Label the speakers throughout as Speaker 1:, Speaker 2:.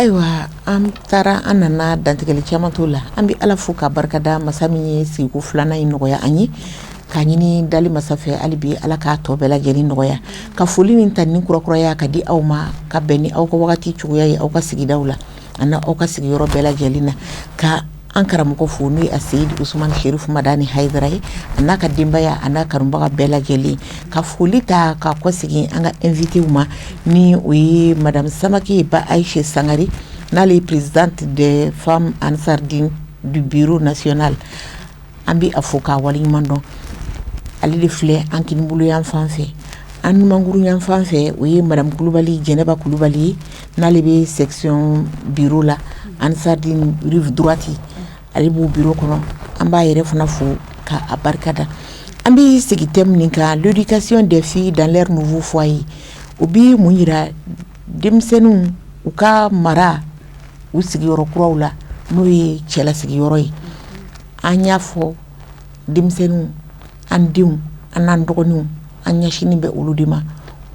Speaker 1: Ayiwa an taara an nana dantigɛli caman t'o la an bɛ ala fo ka barikada masa min ye sigiko filanan in nɔgɔya an ye k'a ɲini dali masa fɛ hali bi ala k'a tɔ bɛɛ lajɛlen nɔgɔya ka foli nin ta ni kurakuraya ka di aw ma ka bɛn ni aw ka wagati cogoya ye aw ka sigidaw la ani aw ka sigiyɔrɔ bɛɛ lajɛlen na ka an karamɔgɔ fo n'o ye a Seyidi Usumani Sherifu Madani Hayidara ye a n'a ka denbaya a n'a kanubaga bɛɛ lajɛlen ka foli ta ka kɔsegin an ka invité ma ni o ye madame Samake Ba Aïcha Sangare n'ale ye présidente des femmes Ansardine du bureau national an bi a fo k'a waleɲuman dɔn ale de filɛ an kinibolo yan fan fɛ an numanguru yan fan fɛ o ye madame Kulubali Jɛnɛba Kulubali ye n'ale bɛ section bureau la Ansardine rive droite ale b'o bureau kɔnɔ an b'a yɛrɛ fana fo k'a barikada an bɛ sigi thème min kan l'éducation des filles dans leur nouveau foyer o bi mun yira denmisɛnninw u ka mara u sigiyɔrɔ kuraw la n'o ye cɛla sigiyɔrɔ ye an y'a fɔ denmisɛnninw an denw an n'an dɔgɔninw an ɲɛsinin bɛ olu de ma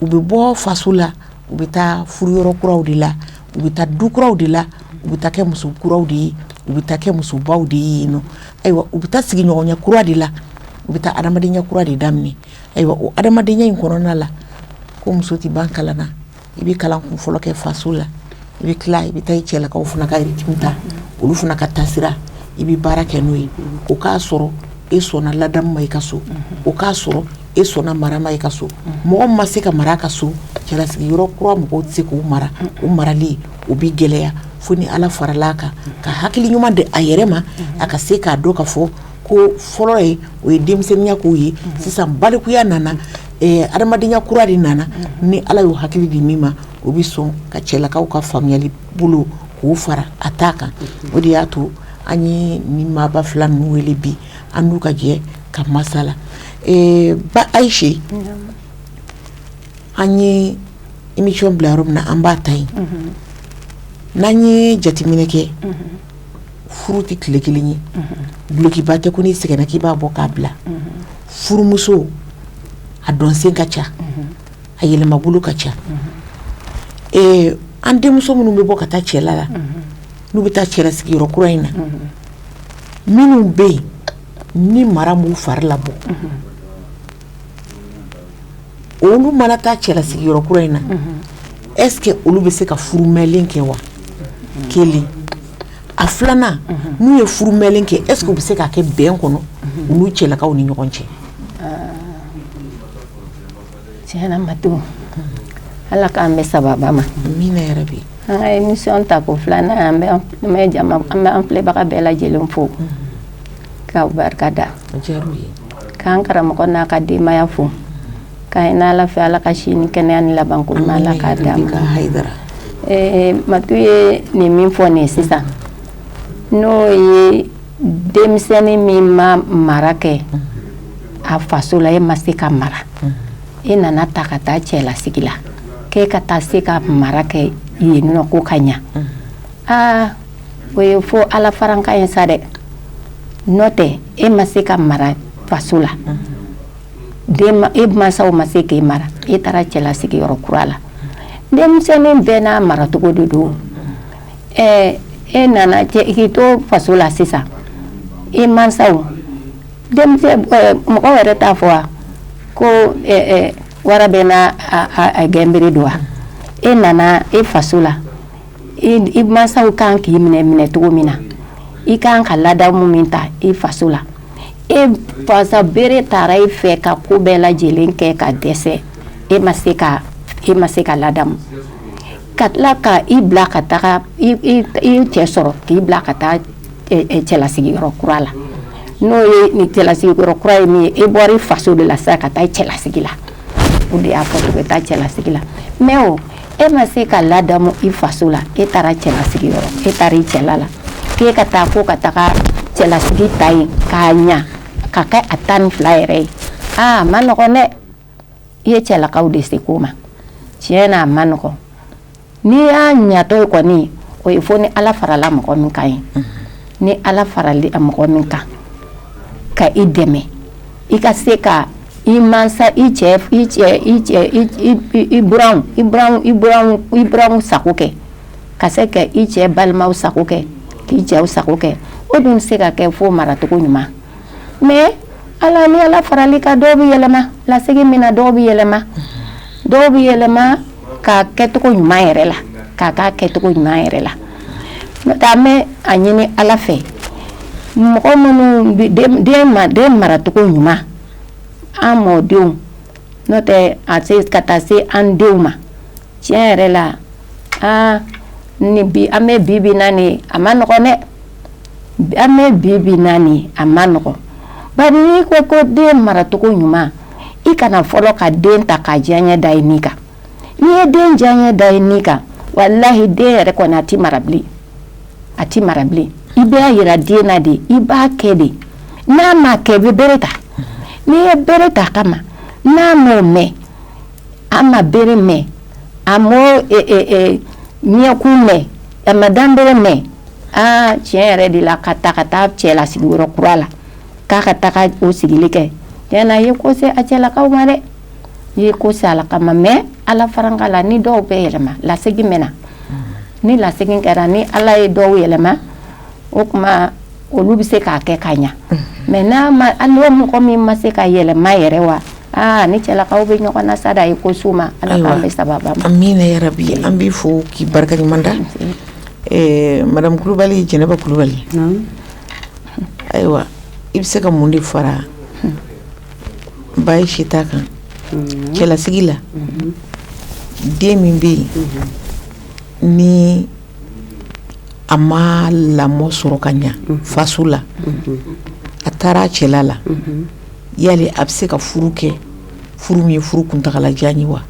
Speaker 1: u bɛ bɔ faso la u bɛ taa furuyɔrɔ kuraw de la u bɛ taa du kuraw de la u bɛ taa kɛ muso kuraw de ye u bɛ taa kɛ musobaw de ye yen nɔ ayiwa u bɛ taa sigiɲɔgɔnya kura de la u bɛ taa adamadenya kura de daminɛ ayiwa o adamadenya in kɔnɔna la ko muso tɛ ban kalan na i bɛ kalan kun fɔlɔ kɛ faso la i bɛ tila i bɛ taa i cɛlakaw fana ka rythme ta olu fana ka taasira i bɛ baara kɛ n'o ye o k'a sɔrɔ e sɔnna ladamu ma i ka so o k'a sɔrɔ e sɔnna mara ma i ka so mɔgɔ ma se ka mara ka so cɛlasigiyɔrɔ kura mɔgɔw tɛ se k'o mara o marali o bɛ gɛlɛya fo ni ala farala kan ka hakili ɲuman de a yɛrɛ ma a ka se k'a dɔn ka fɔ ko fɔlɔ ye o ye denmisɛnninya k'o ye sisan balikuya nana adamadenya kura de nana ni ala y'o hakili di min ma o bɛ sɔn ka cɛlakaw ka faamuyali bolo k'o fara a t'a kan o de y'a to an ye ni maaba fila ninnu wele bi an n'u ka jɛ ka masala Ba Aïcha an ye émission bila yɔrɔ min na an b'a ta yen n'an ye jateminɛ kɛ furu tɛ tile kelen ye dulokiba tɛ ko n'i sɛgɛnna k'i b'a bɔ k'a bila furumuso a dɔnsen ka ca a yɛlɛmabolo ka ca an denmuso minnu bɛ bɔ ka taa cɛla la n'u bɛ taa cɛla sigiyɔrɔ kura in na minnu bɛ yen ni mara m'u fari labɔ olu mana taa cɛla sigiyɔrɔ kura in na est-ce que olu bɛ se ka furu mɛnlen kɛ wa kelen a filanan n'u ye furu mɛnlen kɛ est-ce que u bɛ se ka kɛ bɛn kɔnɔ u n'u cɛlakaw ni ɲɔgɔn cɛ
Speaker 2: tiɲɛna Matu ala k'an bɛ sababa ma
Speaker 1: amina yarabi
Speaker 2: an ka émission ta ko filanan an bɛ an filɛbaga bɛɛ lajɛlen fo k'aw barikada k'an karamɔgɔ n'a ka denbaya fo k'a ɲini ala fɛ ala ka si ni kɛnɛya ni labanko ɲuman ala k'a d'a ma Matu ye nin min fɔ nin sisan n'o ye denmisɛnnin min ma mara kɛ a faso la e ma se ka mara e nana ta ka taa cɛlasigi la k'e ka taa se ka mara kɛ yen nɔ ko ka ɲa o ye fo ala faranka ye sa dɛ n'o tɛ e ma se ka mara faso la e mansaw ma se k'e mara e taara cɛlasigi yɔrɔ kura la denmisɛnnin bɛɛ n'a maracogo de don e nana k'i to faso la sisan e mansaw mɔgɔ yɛrɛ t'a fɔ wa ko wara bɛ n'a gɛnbere don wa e nana e faso la i mansaw kan k'i minɛ cogo min na i kan ka ladamu min ta i faso la e fasa bere taara i fɛ ka ko bɛɛ lajɛlen kɛ ka dɛsɛ e ma se ka ladamu ka tila ka i bila ka taga i cɛ sɔrɔ k'i bila ka taa cɛlasigiyɔrɔ kura la n'o ye ni cɛlasigiyɔrɔ kura ye min ye e bɔra i faso de la sisan ka taa cɛlasigi la o de y'a fɔ k'i bɛ taa cɛlasigi la mais o e ma se ka ladamu i faso la e taara cɛlasigiyɔrɔ e taara i cɛla la k'e ka taa ko ka taga cɛlasigi ta yen k'a ɲa ka kɛ a 12 yɛrɛ ye a ma nɔgɔn dɛ i ye cɛlakaw de se k'o ma tiɲɛna a ma nɔgɔn n'i y'a ɲatɔ ye kɔni o ye fo ni ala farala mɔgɔ min kan ye ni ala farali a mɔgɔ min kan ka i dɛmɛ i ka se ka i mansa i buranw sago kɛ ka se ka i cɛ balimaw sago kɛ k'i cɛw sago kɛ o dun se ka kɛ fo maracogo ɲuman mais ala ni ala farali ka dɔw bɛ yɛlɛma lasegin min na dɔw bɛ yɛlɛma ka kɛcogo ɲuman yɛrɛ la k'a k'a kɛcogo ɲuman yɛrɛ la n'o mɛ a ɲini ala fɛ mɔgɔ minnu den maracogo ɲuman an mɔdenw n'o tɛ a se ka taa se an denw ma tiɲɛ yɛrɛ la ni bi an bɛ bi na ni a ma nɔgɔn dɛ an bɛ bi na ni a ma nɔgɔn bari n'i ko den maracogo ɲuman i kana fɔlɔ ka den ta ka diyaɲɛ da i ni kan n'i ye den diyaɲɛ da i ni kan walahi den yɛrɛ kɔni a ti mara bilen i b'a yira den na de i b'a kɛ de n'a ma kɛ i bɛ bere ta n'i ye bere ta kama n'a m'o mɛn a ma bere mɛn a m'o ɲɛkun mɛn a ma danbere mɛn tiɲɛ yɛrɛ de la ka taa cɛlasigi yɔrɔ kura la k'a ka taga o sigili kɛ tiɲɛna i ye ko se a cɛlakaw ma dɛ i ye ko se ala kama mais ala faranka la ni dɔw bɛ yɛlɛma lasegin mɛna ni lasegin kɛra ni ala ye dɔw yɛlɛma o kuma olu bɛ se k'a kɛ ka ɲa mais n'o mɔgɔ min ma se ka yɛlɛma yɛrɛ wa ni cɛlakaw bɛ ɲɔgɔn na sada ye ko su ma ala k'an bɛ sababa ma
Speaker 1: amina yarabi an b'i fo k'i barika ɲuman da madame Kulubali Jɛnɛba Kulubali ayiwa i bɛ se ka mun de fara Baye Sita kan cɛlasigi la den min bɛ yen ni a ma lamɔ sɔrɔ ka ɲa faso la a taara a cɛla la yali a bɛ se ka furu kɛ furu min ye furu kuntagalajan ye wa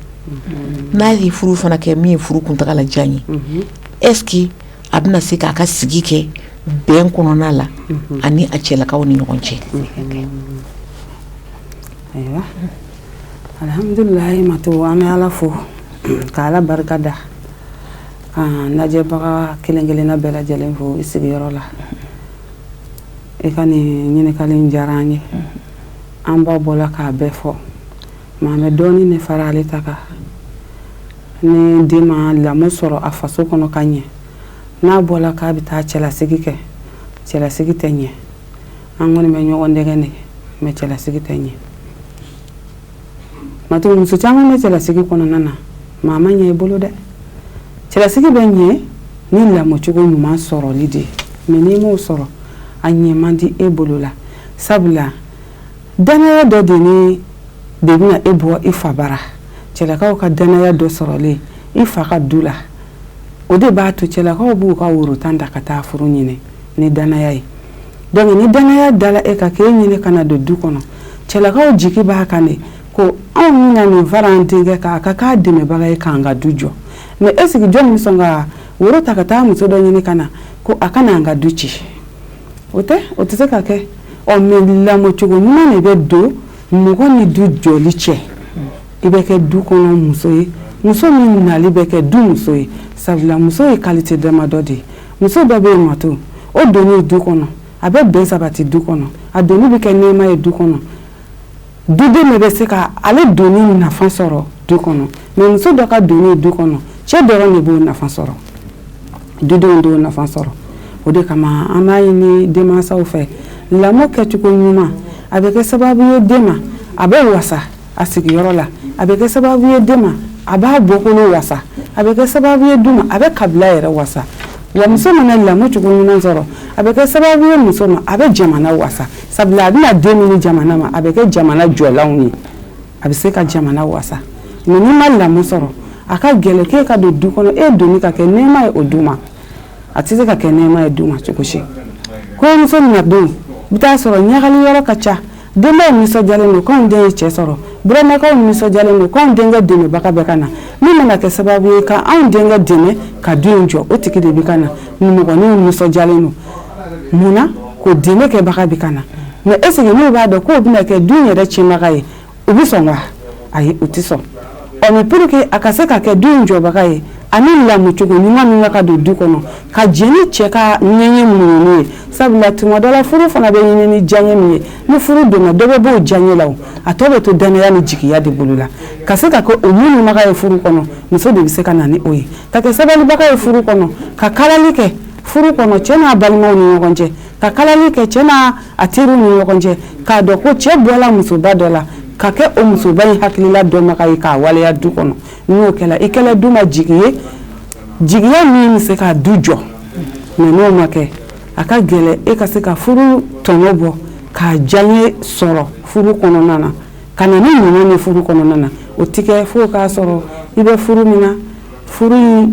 Speaker 1: n'a ye furu fana kɛ min ye furu kuntagalajan ye est-ce que a bɛna se k'a ka sigi kɛ bɛn kɔnɔna la ani a cɛlakaw ni ɲɔgɔn cɛ
Speaker 3: ayiwa alhamdulilahi mato an bɛ ala fo ka ala barika da an lajɛbaga kelen-kelenna bɛɛ lajɛlen fo i sigiyɔrɔ la i ka nin ɲininkali diyara an ye an b'a bɔla k'a bɛɛ fɔ mais an bɛ dɔɔni ne fara ale ta kan ni den ma lamɔ sɔrɔ a faso kɔnɔ ka ɲɛ n'a bɔla k'a bɛ taa cɛlasigi kɛ cɛlasigi tɛ ɲɛ an kɔni bɛ ɲɔgɔn dɛgɛ mais cɛlasigi tɛ ɲɛ mato muso caman bɛ cɛlasigi kɔnɔna na maa ma ɲɛ i bolo dɛ cɛlasigi bɛ ɲɛ ni lamɔcogo ɲuman sɔrɔli de mais n'i m'o sɔrɔ a ɲɛ man di e bolo la sabula danaya dɔ de bɛna e bɔ i fa bara cɛlakaw ka danaya dɔ sɔrɔlen i fa ka du la o de b'a to cɛlakaw b'u ka woro tan da ka taa furu ɲini ni danaya ye donc ni danaya dala e ka k'e ɲini ka na don du kɔnɔ cɛlakaw jigi b'a kan de ko anw mina nin fara an denkɛ kan a ka k'a dɛmɛbaga ye k'an ka du jɔ mais est ce que jɔn min sɔn ka woro ta ka taa muso dɔ ɲini ka na ko a kana an ka du ci o tɛ se ka kɛ mais lamɔcogo ɲuman de bɛ don mɔgɔ ni du jɔli cɛ i bɛ kɛ du kɔnɔ muso ye muso min nali bɛ kɛ du muso ye sabula muso ye qualité damadɔ de ye muso dɔ bɛ yen mato o donni du kɔnɔ a bɛ bɛn sabati du kɔnɔ a donni bɛ kɛ nɛɛma ye du kɔnɔ duden de bɛ se ka ale donni nafa sɔrɔ du kɔnɔ mais muso dɔ ka donni du kɔnɔ cɛ dɔrɔn de b'o nafa sɔrɔ dudenw t'o nafa sɔrɔ o de kama an b'a ɲini denmansaw fɛ lamɔ kɛcogo ɲuman a bɛ kɛ sababu ye den ma a bɛ wasa a sigiyɔrɔ la a bɛ kɛ sababu ye den ma a b'a bɔkolo wasa a bɛ kɛ sababu ye du ma a bɛ kabila yɛrɛ wasa wa muso mana lamɔcogo ɲuman sɔrɔ a bɛ kɛ sababu ye muso ma a bɛ jamana wasa sabula a bɛna den min jamana ma a bɛ kɛ jamana jɔlanw ye a bɛ se ka jamana wasa mais n'i ma lamɔ sɔrɔ a ka gɛlɛn k'e ka don du kɔnɔ e donni ka kɛ nɛɛma ye o du ma a tɛ se ka kɛ nɛɛma ye du ma cogo si kɔɲɔmuso na don i bɛ taa sɔrɔ ɲagali yɔrɔ ka ca denbaw nisɔndiyalen don k'anw den ye cɛ sɔrɔ buranakaw nisɔndiyalen don k'anw denkɛ dɛmɛbaga bɛ ka na min mana kɛ sababu ye ka anw denkɛ dɛmɛ ka du in jɔ o tigi de bɛ ka na nimɔgɔninw nisɔndiyalen don munna ko dɛmɛ kɛbaga bɛ ka na mais est ce que n'u b'a dɔn k'o bɛna kɛ du in yɛrɛ tiɲɛbaga ye u bɛ sɔn wa ayi u tɛ sɔn mais pour que a ka se ka kɛ du in jɔbaga ye ani lamɔ cogo ɲuman min ka don du kɔnɔ ka jeni cɛ ka ɲɛɲɛ mununu ye sabula tuma dɔ la furu fana bɛ ɲini ni diyaɲɛ min ye ni furu donna dɔ bɛ b'o diyaɲɛ la o a tɔ bɛ to danaya ni jigiya de bolo la ka se ka kɛ o ɲunumaga ye furu kɔnɔ muso de bɛ se ka na ni o ye ka kɛ sabalibaga ye furu kɔnɔ ka kalali kɛ furu kɔnɔ cɛ n'a balimaw ni ɲɔgɔn cɛ ka kalali kɛ cɛ n'a teriw ni ɲɔgɔn cɛ k'a dɔn ko cɛ bɔla musoba dɔ la ka kɛ o musoba in hakilila dɔnbaga ye k'a waleya du kɔnɔ n'o kɛla i kɛla du ma jigi ye jigiya min bɛ se ka du jɔ mais n'o ma kɛ a ka gɛlɛ e ka se ka furu tɔnɔ bɔ k'a diyaɲɛ sɔrɔ furu kɔnɔna na ka na ni ɲuman ye furu kɔnɔna na o tɛ kɛ fo k'a sɔrɔ i bɛ furu min na furu in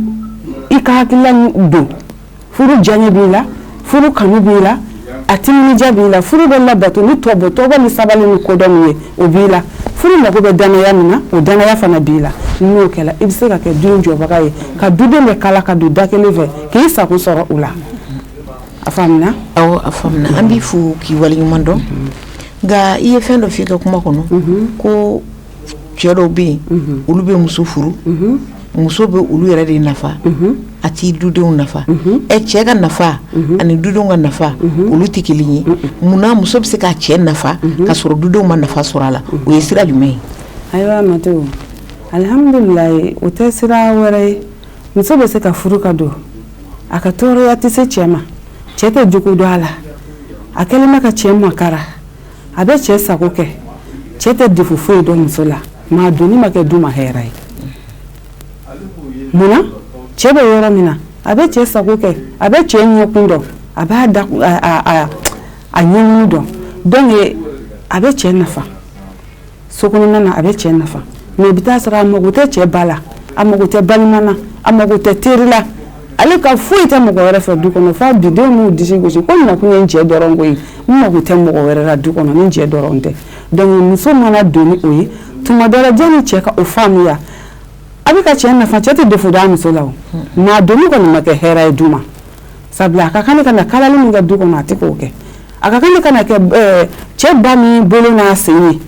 Speaker 3: i ka hakilila don furu diyaɲɛ b'i la furu kanu b'i la a timinadiya b'i la furu bɛ labato ni tɔbɔtɔbɔ ni sabali ni kodɔn min ye o b'i la furu mago bɛ danaya min na o danaya fana b'i la n'o kɛla i bɛ se ka kɛ du jɔbaga ye ka dudenw bɛ kala ka don da kelen fɛ k'i sago sɔrɔ o la a faamuna
Speaker 1: awɔ a faamuna an b'i fo k'i waleɲuman dɔn nka i ye fɛn dɔ f'i ka kuma kɔnɔ ko cɛ dɔw bɛ yen olu bɛ muso furu muso bɛ olu yɛrɛ de nafa a t'i dudenw nafa cɛ ka nafa ani dudenw ka nafa olu tɛ kelen ye munna muso bɛ se k'a cɛ nafa ka sɔrɔ dudenw ma nafa sɔrɔ a la o ye sira jumɛn ye
Speaker 3: ayiwa Matu alhamdulilayi o tɛ sira wɛrɛ ye muso bɛ se ka furu ka don a ka tɔɔrɔya tɛ se cɛ ma cɛ tɛ jogo dɔn a la a kɛlen bɛ ka cɛ makara a bɛ cɛ sago kɛ cɛ tɛ defu foyi dɔn muso la maa donni ma kɛ du ma hɛrɛ ye munna cɛ bɛ yɔrɔ min na a bɛ cɛ sago kɛ a bɛ cɛ ɲɛkun dɔn a b'a da a ɲɛɲini dɔn donc a bɛ cɛ nafa so kɔnɔna na a bɛ cɛ nafa mais i bɛ taa sɔrɔ a mago tɛ cɛ ba la a mago tɛ balima na a mago tɛ teri la ale ka foyi tɛ mɔgɔ wɛrɛ fɛ du kɔnɔ f'a bidenw n'u disi gosi ko nakun ye n cɛ dɔrɔn ko ye n mago tɛ mɔgɔ wɛrɛ la du kɔnɔ ni cɛ dɔrɔn tɛ donc muso mana don ni o ye tuma dɔ la janni cɛ ka o faamuya a bɛ ka cɛ nafa cɛ tɛ defu d'a muso la o nka donni kɔni ma kɛ hɛrɛ ye du ma sabula a ka kan ne ka na kalali min kɛ du kɔnɔ a tɛ k'o kɛ a ka kan ne ka na kɛ cɛ ba min bolo n'a sen ye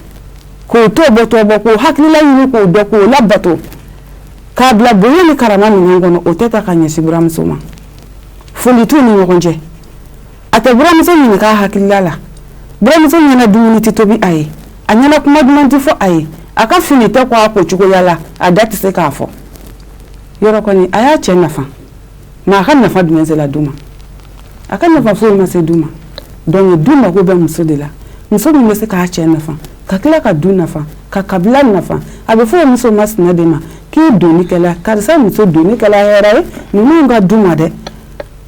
Speaker 3: k'o tɔbɔ k'o hakilila ɲini k'o dɔn k'o labato k'a bila bonya ni karama minɛn kɔnɔ o tɛ ta ka ɲɛsin buramuso ma foli t'u ni ɲɔgɔn cɛ a tɛ buramuso ɲini k'a hakilila la buramuso ɲɛna dumuni tɛ tobi a ye a ɲɛna kuma duman tɛ fɔ a ye a ka fini tɛ kɔ a ko cogoya la a da tɛ se k'a fɔ yɔrɔ kɔni a y'a cɛ nafa nka a ka nafa jumɛn sera du ma a ka nafa foyi ma se du ma donc du mago bɛ muso de la muso min bɛ se k'a cɛ nafa ka tila ka du nafa ka kabila nafa a bɛ fɔ muso masina de ma k'i donnikɛla karisa muso donnikɛla hɛrɛ ye ninnu ka du ma dɛ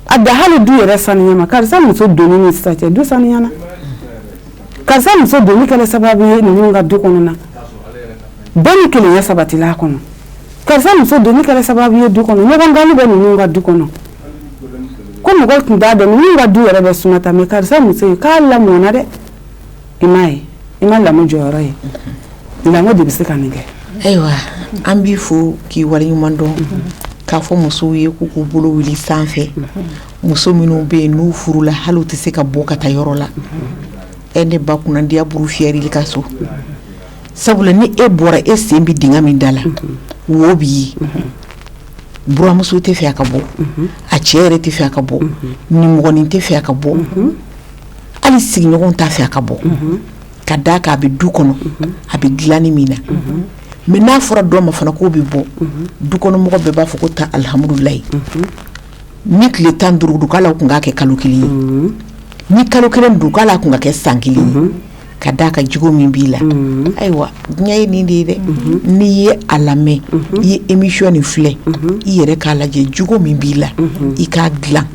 Speaker 3: a da hali du yɛrɛ sanuya ma karisa muso donni ni sisan cɛ du sanuyana karisa muso donnikɛla sababu ye ninnu ka du kɔnɔna bɛɛ ni kelenya sabatila a kɔnɔ karisa muso donnikɛla sababu ye du kɔnɔ ɲɔgɔn gani bɛ ninnu ka du kɔnɔ ko mɔgɔ tun t'a dɔn ninnu ka du yɛrɛ bɛ sumata mais karisa muso ye k'a lamɔna dɛ i m'a ye i ma lamɔ jɔyɔrɔ ye lamɔ de bɛ se ka nin kɛ
Speaker 1: ayiwa an b'i fo k'i waleɲuman dɔn k'a fɔ musow ye k'u k'u bolo wuli sanfɛ muso minnu bɛ yen n'u furula hali u tɛ se ka bɔ ka taa yɔrɔ la ne ba kunnadiya buru fiyɛrili ka so sabula ni e bɔra e sen bɛ dingɛ min da la wo b'i ye buramuso tɛ fɛ a ka bɔ a cɛ yɛrɛ tɛ fɛ a ka bɔ nimɔgɔnin tɛ fɛ a ka bɔ hali sigiɲɔgɔnw t'a fɛ a ka bɔ ka d'a kan a bɛ du kɔnɔ a bɛ dilanni min na mais n'a fɔra dɔ ma fana k'o bɛ bɔ du kɔnɔ mɔgɔ bɛɛ b'a fɔ ko ta alhamdulilayi ni tile 15 don k'ala tun k'a kɛ kalo 1 ye ni kalo 1 don k'ala tun ka kɛ san 1 ye ka d'a kan jogo min b'i la ayiwa diɲɛ ye nin de ye dɛ n'i ye a lamɛn i ye émission nin filɛ i yɛrɛ k'a lajɛ jogo min b'i la i k'a dilan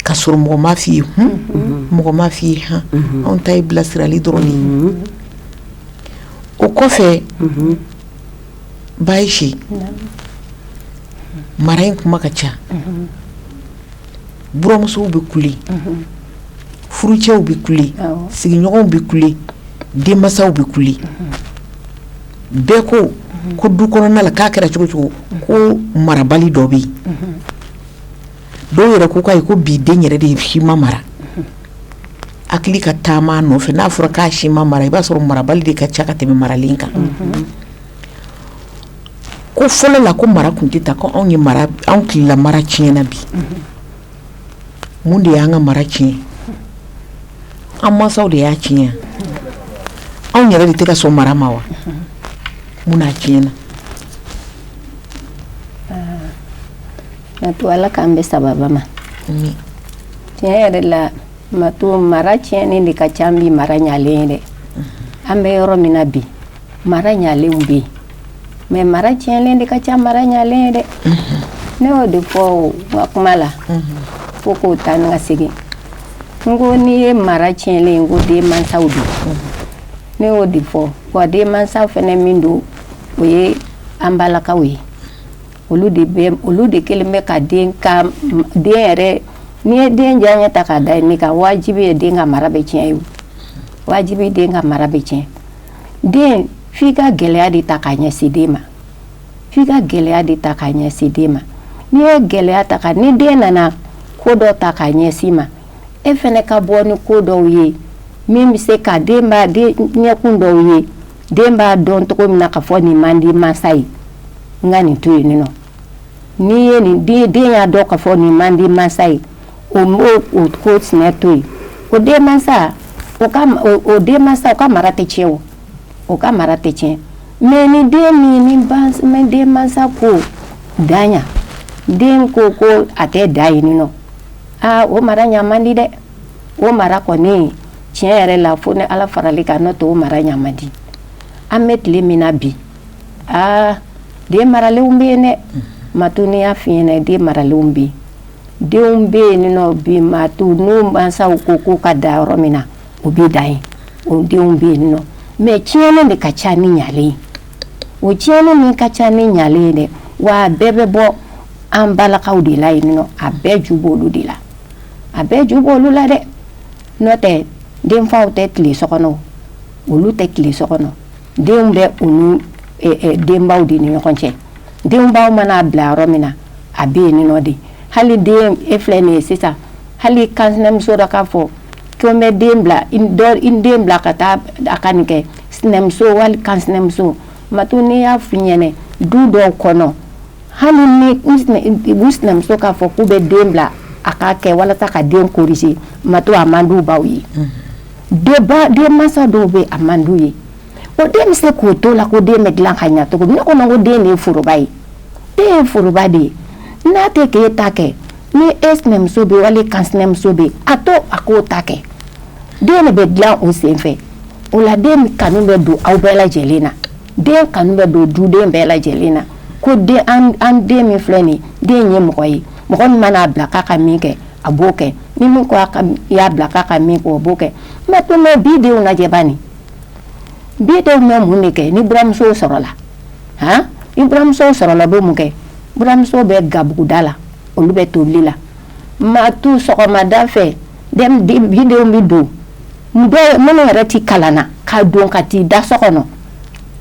Speaker 1: ka sɔrɔ mɔgɔ ma f'i ye mɔgɔ ma f'i ye anw ta ye bilasirali dɔrɔn de ye o kɔfɛ Bayisi mara in kuma ka ca buramusow bɛ kule furucɛw bɛ kule sigiɲɔgɔnw bɛ kule denmasaw bɛ kule bɛɛ ko du kɔnɔna la k'a kɛra cogo cogo ko marabali dɔ bɛ yen dɔw yɛrɛ ko k'a ye ko bi den yɛrɛ de ye si ma mara hakili ka taama nɔfɛ n'a fɔra k'a si ma mara i b'a sɔrɔ marabali de ka ca ka tɛmɛ maralen kan ko fɔlɔ la ko mara kun tɛ ta ko anw tilala mara tiɲɛna bi mun de y'an ka mara tiɲɛ an mansaw de y'a tiɲɛ anw yɛrɛ de tɛ ka sɔn mara ma wa mun n'a tiɲɛna
Speaker 2: Matu ala k'an bɛ sababa ma tiɲɛ yɛrɛ la Matu mara tiɲɛni de ka ca bi mara ɲalen dɛ an bɛ yɔrɔ min na bi mara ɲalenw bɛ yen mais mara tiɲɛlen de ka ca mara ɲalen dɛ ne y'o de fɔ n ka kuma la fo k'o taa ni ka segin n ko n'i ye mara tiɲɛlen n ko den mansaw don ne y'o de fɔ wa den mansaw fana min don o ye an balakaw ye olu de kelen bɛ ka den yɛrɛ n'i ye den diyaɲɛ ta k'a da ne kan wajibi ye den ka mara bɛ tiɲɛ ye wajibi den ka mara bɛ tiɲɛ den f'i ka gɛlɛya de ta k'a ɲɛsin den ma f'i ka gɛlɛya de ta k'a ɲɛsin den ma n'i ye gɛlɛya ta ka ni den nana ko dɔ ta k'a ɲɛsin ma e fana ka bɔ ni ko dɔw ye min bɛ se ka den b'a ɲɛkun dɔw ye den b'a dɔn cogo min na ka fɔ nin man di mansa ye n ka nin to yen nɔ n'i ye nin den y'a dɔn ka fɔ nin man di mansa ye o ko sinɛ to yen o den mansa o den mansa o ka mara tɛ tiɲɛ o ka mara tɛ tiɲɛ mais ni den ni den mansa ko daɲa den ko a tɛ da yen nɔ o mara ɲa man di dɛ o mara kɔni tiɲɛ yɛrɛ la fo ni ala farali kan n'o tɛ o mara ɲa man di an bɛ tile min na bi den maralenw bɛ yen dɛ Matu ni y'a f'i ɲɛna den maralenw bɛ yen denw bɛ yen nɔ bi Matu n'u mansaw ko k'u ka da yɔrɔ min na o bɛ da yen o denw bɛ yen nɔ mais tiɲɛni de ka ca ni ɲalen ye o tiɲɛni min ka ca ni ɲalen ye dɛ wa a bɛɛ bɛ bɔ an balakaw de la yen nɔ a bɛɛ ju b'olu de la a bɛɛ ju b'olu la dɛ n'o tɛ denfaw tɛ tile so kɔnɔ olu tɛ tile so kɔnɔ denw bɛ u ni denbaw de ni ɲɔgɔn cɛ denbaw mana bila yɔrɔ min na a bɛ yen nɔ de hali den e filɛ nin ye sisan hali kansinamuso dɔ k'a fɔ ko n bɛ den bila ka taa a ka nin kɛ sinamuso wali kansinamuso Matu n'i y'a f'i ɲɛna du dɔw kɔnɔ hali ni u sinamuso k'a fɔ k'u bɛ den bila a ka kɛ walasa ka den corriger Matu a man d'u baw ye den mansa dɔw bɛ a man d'u ye o den bɛ se k'o to la ko den bɛ dilan ka ɲɛ cogo min ne kɔnɔ ko den de ye foroba ye den ye foroba de ye n'a tɛ k'e ta kɛ ni e sinamuso bɛ wali kansinamuso bɛ a to a k'o ta kɛ den de bɛ dilan o sen fɛ o la den kanu bɛ don aw bɛɛ lajɛlen na den kanu bɛ don duden bɛɛ lajɛlen na ko an den min filɛ nin den ye mɔgɔ ye mɔgɔ min mana bila k'a ka min kɛ a b'o kɛ ni min ko y'a bila k'a ka min kɛ o b'o kɛ mais to mɛ bi denw lajɛ bani bi denw bɛ mun de kɛ ni buramusow sɔrɔla ni buramusow sɔrɔla bɛ mun kɛ buramusow bɛ gabuguda la olu bɛ tobili la Matu sɔgɔmada fɛ bi denw bɛ don minnu yɛrɛ ti kalanna ka don ka t'i da so kɔnɔ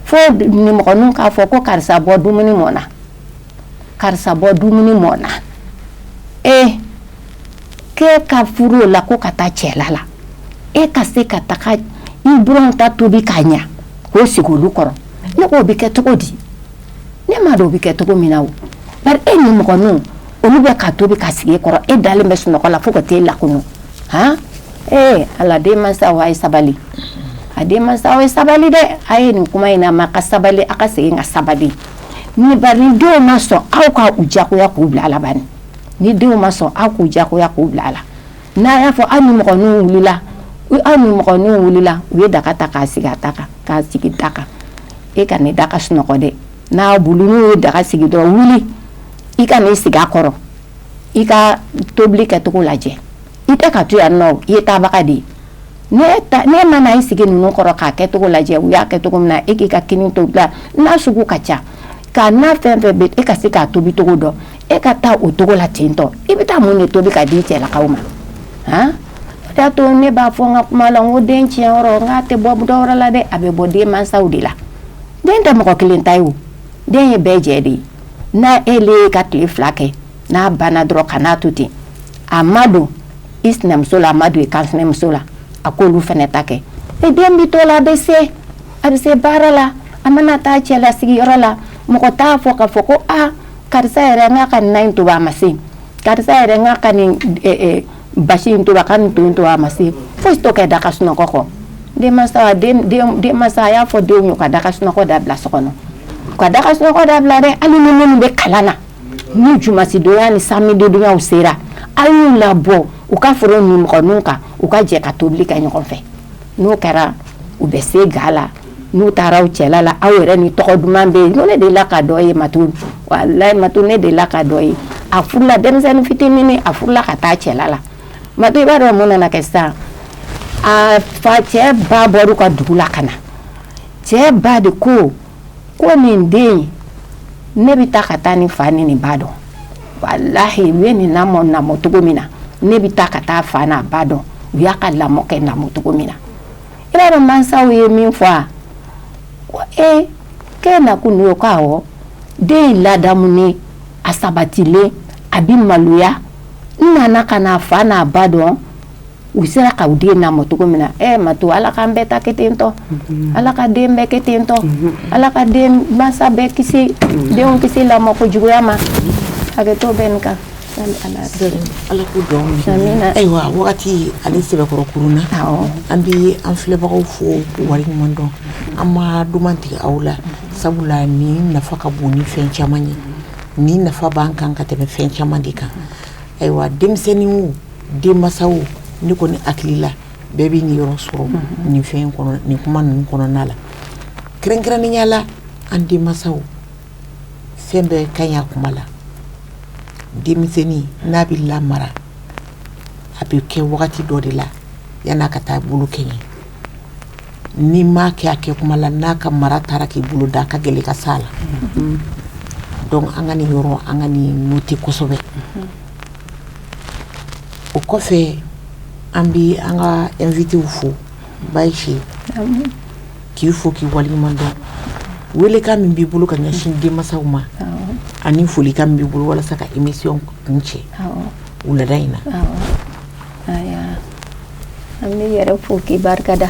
Speaker 2: fo nimɔgɔninw k'a fɔ ko karisa bɔ dumuni mɔna karisa bɔ dumuni mɔna k'e ka furu la ko ka taa cɛla la e ka se ka taga i buranw ta tobi k'a ɲa k'o sigi olu kɔrɔ ne k'o bɛ kɛ cogo di ne m'a dɔn o bɛ kɛ cogo min na o bari e nimɔgɔninw olu bɛ ka tobi ka sigi e kɔrɔ e dalen bɛ sunɔgɔ la fo ka t'e lakunu ala den mansaw a ye sabali a den mansaw ye sabali dɛ a ye nin kuma in na ma ka sabali a ka segin ka sabali ni bari ni denw ma sɔn aw ka u jagoya k'u bila a la bani ni denw ma sɔn aw k'u jagoya k'u bila a la n'a y'a fɔ aw nimɔgɔninw wulila u ye daga ta k'a sigi a ta kan k'a sigi da kan e ka ne da ka sunɔgɔ dɛ n'a bulu n'u ye daga sigi dɔrɔn wuli i ka ne sigi a kɔrɔ i ka tobili kɛcogo lajɛ i tɛ ka to yan nɔ i ye taabaga de ye ne mana i sigi ninnu kɔrɔ k'a kɛcogo lajɛ u y'a kɛcogo min na e k'i ka kini tobi la n'a sugu ka ca ka n'a fɛn fɛn bɛ e ka se k'a tobi cogo dɔn e ka taa o cogo la ten tɔ i bɛ taa mun de tobi ka di cɛlakaw ma o de y'a to ne b'a fɔ n ka kuma la n ko den tiɲɛyɔrɔ n k'a tɛ bɔ dɔ wɛrɛ la dɛ a bɛ bɔ den mansaw de la den tɛ mɔgɔ kelen ta ye o den ye bɛɛ jɛ de ye n'a e le ye ka tile 2 kɛ n'a banna dɔrɔn ka n'a to ten a ma don i sinamuso la a ma don i kansinamuso la a k'olu fana ta kɛ den bi to la a bɛ se baara la a mana taa cɛlasigiyɔrɔ la mɔgɔ t'a fɔ k'a fɔ ko karisa yɛrɛ n ka na in tobi a ma se karisa yɛrɛ n ka nin basi in tobi a ka nin to in tobi a ma se fosi t'o kɛ daga sunɔgɔ kɔ denmansa a y'a fɔ denw ye ka daga sunɔgɔ dabila so kɔnɔ ka daga sunɔgɔ dabila dɛ hali ni minnu bɛ kalan na ni jumasidonya ni samidonyaw sera a y'u labɔ u ka foro nimɔgɔninw kan u ka jɛ ka tobili kɛ ɲɔgɔn fɛ n'o kɛra u bɛ se ga la n'u taara u cɛla la aw yɛrɛ ni tɔgɔ duman bɛ yen ne delila ka dɔ ye Matu walayi Matu ne delila ka dɔ ye a furula denmisɛnnin fitinin a furula ka taa cɛla la Matu i b'a dɔn mun nana kɛ sisan a fa cɛ ba bɔra u ka dugu la ka na cɛ ba de ko nin den ne bɛ taa ka taa ni fa ni nin ba dɔn walahi u ye nin lamɔ cogo min na ne bɛ taa ka taa fa n'a ba dɔn u y'a ka lamɔ kɛ lamɔ cogo min na i b'a dɔn mansaw ye min fɔ a ko k'e na kun y'o k'a wɔ den in ladamunen a sabatilen a bɛ maloya n nana ka na fa n'a ba dɔn u sera ka u den lamɔ cogo min na Matu ala k'an bɛɛ ta kɛ ten tɔ ala ka den bɛɛ kɛ ten tɔ ala ka den mansa bɛɛ kisi denw kisi lamɔ kojuguya ma hakɛto bɛ nin kan
Speaker 1: ala k'u dɔn ayiwa wagati ale sɛbɛkɔrɔ kurunna an bɛ an filɛbagaw fo k'u wari ɲuman dɔn an ma duman tigɛ aw la sabula nin nafa ka bon ni fɛn caman ye nin nafa b'an kan ka tɛmɛ fɛn caman de kan ayiwa denmisɛnninw denmansaw ne kɔni hakili la bɛɛ bɛ nin yɔrɔ sɔrɔ nin fɛn kɔnɔ nin kuma ninnu kɔnɔna la kɛrɛnkɛrɛnnenya la an denmansaw fɛn bɛɛ ka ɲi a kuma la denmisɛnnin n'a bɛ lamara a bɛ kɛ wagati dɔ de la yan'a ka taa bolo kɛɲɛ ni m'a kɛ a kɛ kuma la n'a ka mara taara k'i bolo da a ka gɛlɛn ka s'a la donc an ka nin yɔrɔ an ka nin noter kosɛbɛ o kɔfɛ an bɛ an ka invitew fo Bayisi k'i fo k'i waleɲuman dɔn welekan min b'i bolo ka ɲɛsin denmansaw ma ani folikan min b'i bolo walasa ka émission kun cɛ wulada in na
Speaker 2: an bɛ yɛrɛ fo k'i barikada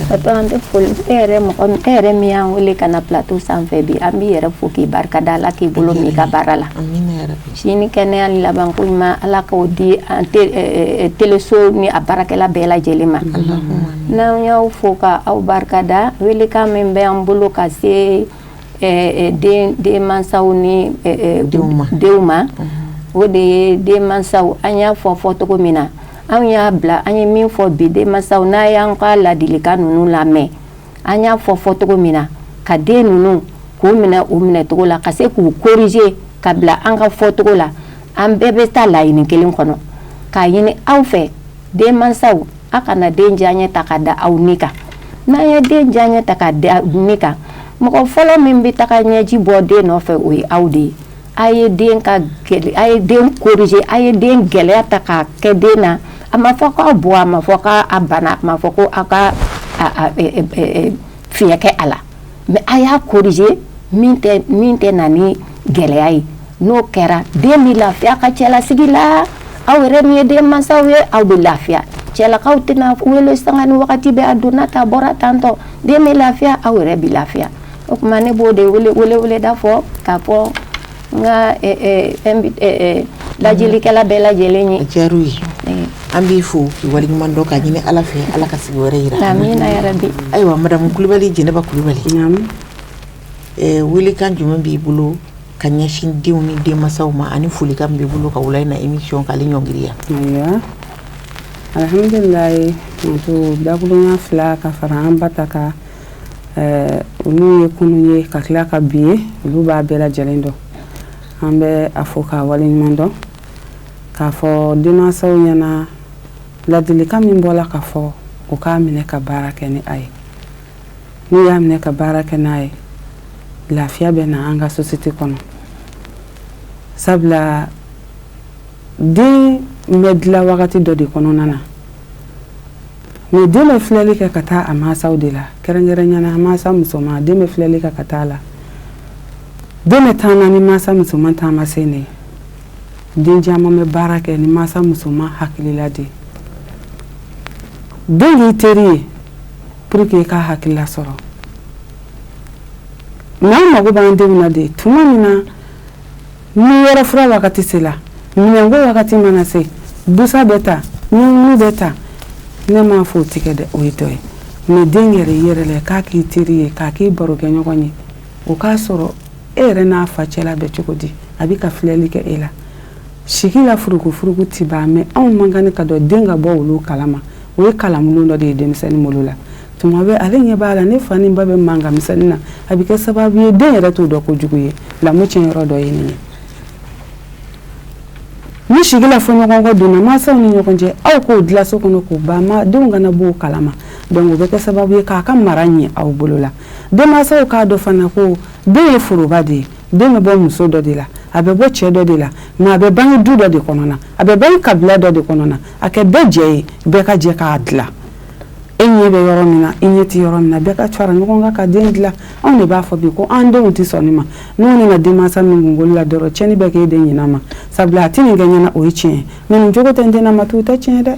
Speaker 2: Papa an tɛ foli e yɛrɛ min y'an wele ka na plateau sanfɛ bi an b'i yɛrɛ fo k'i barikada Ala k'i bolo mɛn i ka baara la sini kɛnɛya ni labanko ɲuman Ala k'o di an teleso ni a baarakɛla bɛɛ lajɛlen ma n'an y'aw fo ka aw barikada welekan min bɛ an bolo ka se denmansaw ni denw ma o de ye denmansaw an y'a fɔ cogo min na an y'a bila an ye min fɔ bi denmansaw n'a y'an ka ladilikan ninnu lamɛn an y'a fɔ cogo min na ka den ninnu k'u minɛ u minɛcogo la ka se k'u corriger ka bila an ka fɔcogo la an bɛɛ bɛ taa laɲini kelen kɔnɔ k'a ɲini aw fɛ denmansaw a kana den diyaɲɛ ta ka da aw ni kan n'an ye den diyaɲɛ ta ka da ni kan mɔgɔ fɔlɔ min bɛ taga ɲɛji bɔ den nɔfɛ o ye aw de ye a ye den corriger a ye den gɛlɛya ta k'a kɛ den na a ma fɔ k'aw bɔ a ma fɔ k'a bana a ma fɔ ko aw ka fiɲɛ kɛ a la mais a y'a corriger min tɛ na ni gɛlɛya ye n'o kɛra den bɛ lafiya ka cɛlasigi la aw yɛrɛ min ye denmansaw ye aw bɛ lafiya cɛlakaw tɛna wele sanga ni wagati bɛɛ a donna ta bɔra tantɔ den bɛ lafiya aw yɛrɛ bɛ lafiya o tuma ne b'o de wele da fɔ k'a fɔ n ka lajilikɛla bɛɛ lajɛlen ye
Speaker 1: jaru ye an b'i fo k'i waleɲuman dɔn ka ɲini Ala fɛ Ala ka sigi wɛrɛ yira
Speaker 2: amina yarabi
Speaker 1: ayiwa Madamu Kulibali Jɛnɛba Kulibali welekan jumɛn b'i bolo ka ɲɛsin denw ni denmansaw ma ani folikan b'i bolo ka wula in na émission k'ale ɲɔngiriya
Speaker 3: ayiwa alhamdulilayi muso dakurunya fila ka fara an ba ta kan olu ye kunu ye ka tila ka bi ye olu b'a bɛɛ lajɛlen dɔn an bɛ a fɔ k'a waleɲuman dɔn k'a fɔ denmansaw ɲɛna ladilikan min bɔra ka fɔ u k'a minɛ ka baara kɛ ni a ye n'u y'a minɛ ka baara kɛ n'a ye lafiya bɛ na an ka société kɔnɔ sabula den bɛ dilan wagati dɔ de kɔnɔna na mais den bɛ filɛli kɛ ka taa a mansaw de la kɛrɛnkɛrɛnnenya mansa musoman den bɛ filɛli kɛ ka taa la den bɛ taama ni mansa musoman taamasen de ye den caman bɛ baara kɛ ni mansa musoman hakilila de den k'i teri ye pour que i ka hakilila sɔrɔ n'an mago b'an denw na de tuma min na ni yɔrɔ fura wagati sera minɛnko wagati mana se busa bɛ ta ɲɛɲini bɛ ta ne m'a fɔ o tigɛ dɛ o ye dɔ ye mais den yɛrɛ yɛrɛ la k'a k'i teri ye k'a k'i barokɛ ɲɔgɔn ye o k'a sɔrɔ e yɛrɛ n'a fa cɛla bɛ cogo di a bɛ ka filɛli kɛ e la sigi la furuku ti ban mais anw man kan ka dɔn den ka bɔ olu kalama o ye kalanbulon dɔ de ye denmisɛnnin bolo la tuma bɛ ale ɲɛ b'a la ne fa ni ba bɛ mankan misɛnnin na a bɛ kɛ sababu ye den yɛrɛ t'o dɔn kojugu ye lamɔ tiɲɛyɔrɔ dɔ ye nin ye ni sigi la fɔɲɔgɔnkɔ donna mansaw ni ɲɔgɔn cɛ aw k'o dilan so kɔnɔ k'o ban denw kana bɔ o kalama donc o bɛ kɛ sababu ye k'a ka mara ɲɛ aw bolo la denmansaw k'a dɔn fana ko den ye foroba de ye den bɛ bɔ muso dɔ de la a bɛ bɔ cɛ dɔ de la mais a bɛ bange du dɔ de kɔnɔ a bɛ bange kabila dɔ de kɔnɔ a kɛ bɛɛ jɛ ye bɛɛ ka jɛ k'a dilan e ɲɛ bɛ yɔrɔ min na i ɲɛ tɛ yɔrɔ min na bɛɛ ka fara ɲɔgɔn kan ka den dilan anw de b'a fɔ bi ko an denw tɛ sɔn nin ma n'u nana denmansa min kunkolo la dɔrɔn tiɲɛni bɛ k'e den ɲin'a ma sabula a tɛ nin kɛ ɲɛna o ye tiɲɛ ye mais nin cogo tɛ n denna ma to o tɛ tiɲɛ dɛ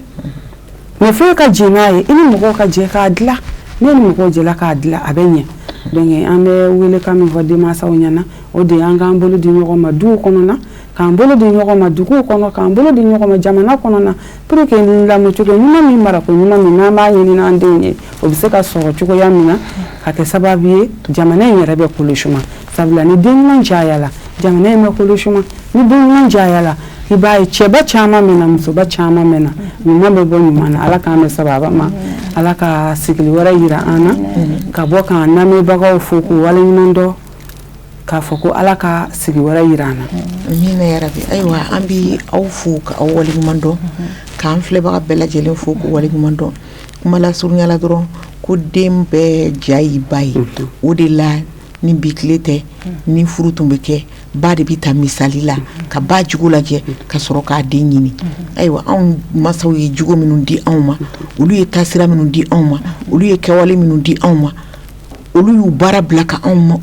Speaker 3: mais fo e ka jɛ n'a ye i ni mɔgɔw ka jɛ k'a dilan ne ni mɔgɔw jɛla k'a dilan a bɛ ɲɛ donc an bɛ wele kan min fɔ denmansaw ɲɛna o de ye an k'an bolo di ɲɔgɔn ma duw kɔnɔna k'an bolo di ɲɔgɔn ma duguw kɔnɔ k'an bolo di ɲɔgɔn ma jamana kɔnɔna pour que lamɔcogo ɲuman min marako ɲuman min n'an b'a ɲini n'an denw ye o bɛ se ka sɔrɔ cogoya min na ka kɛ sababu ye jamana in yɛrɛ bɛ kolo suma sabula ni den ɲuman cayala jamana in bɛ kolo suma ni den ɲuman cayala i b'a ye cɛba caman mɛnna musoba caman mɛnna ɲuman bɛ bɔ ɲuman na ala k'an bɛ sababa ma ala ka sigili wɛrɛ yira an na ka bɔ k'an lamɛnbagaw fo k'u waleɲuman dɔn k'a fɔ ko ala ka sigi wɛrɛ yira an na
Speaker 1: amina yarabi ayiwa an bi aw fo k'aw waleɲuman dɔn k'an filɛbaga bɛɛ lajɛlen fo k'u waleɲuman dɔn kuma lasurunya la dɔrɔn ko den bɛɛ ja y'i ba ye o de la ni bi tile tɛ ni furu tun bɛ kɛ ba de bɛ ta misali la ka ba jugu lajɛ ka sɔrɔ k'a den ɲini ayiwa anw masaw ye jugu minnu di anw ma olu ye taasira minnu di anw ma olu ye kɛwale minnu di anw ma olu y'u baara bila ka anw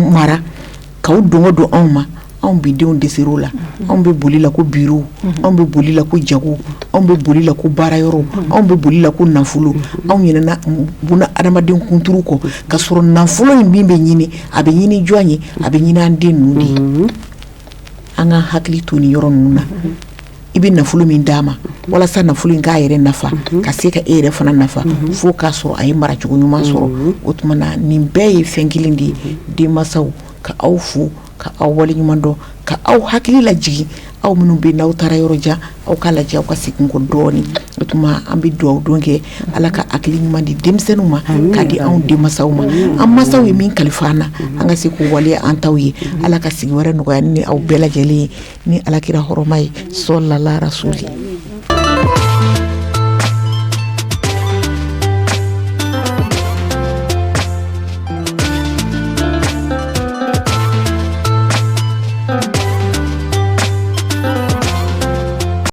Speaker 1: mara k'aw dongo don anw ma anw bi denw deser'o la anw bɛ boli la ko bureau anw bɛ boli la ko jago anw bɛ boli la ko baarayɔrɔ anw bɛ boli la ko nafolo anw ɲinɛna buna adamaden kunturu kɔ ka sɔrɔ nafolo in min bɛ ɲini a bɛ ɲini jɔn ye a bɛ ɲini an den ninnu de ye an ka hakili to nin yɔrɔ ninnu na i bɛ nafolo min d'a ma walasa nafolo in k'a yɛrɛ nafa ka se ka e yɛrɛ fana nafa fo k'a sɔrɔ a ye maracogo ɲuman sɔrɔ o tuma na nin bɛɛ ye fɛn kelen de ye denmansaw ka aw fo ka aw waleɲuman dɔn ka aw hakili lajigin aw minnu bɛ n'aw taara yɔrɔ jan aw k'a lajɛ aw ka segin kɔ dɔɔni o tuma an bɛ dugawu don kɛ ala ka hakili ɲuman di denmisɛnninw ma k'a di anw denmansaw ma an mansaw ye min kalifa an na an ka se k'o waleya an taw ye ala ka sigi wɛrɛ nɔgɔya ni aw bɛɛ lajɛlen ye ni alakira hɔrɔma ye sɔlala rasuli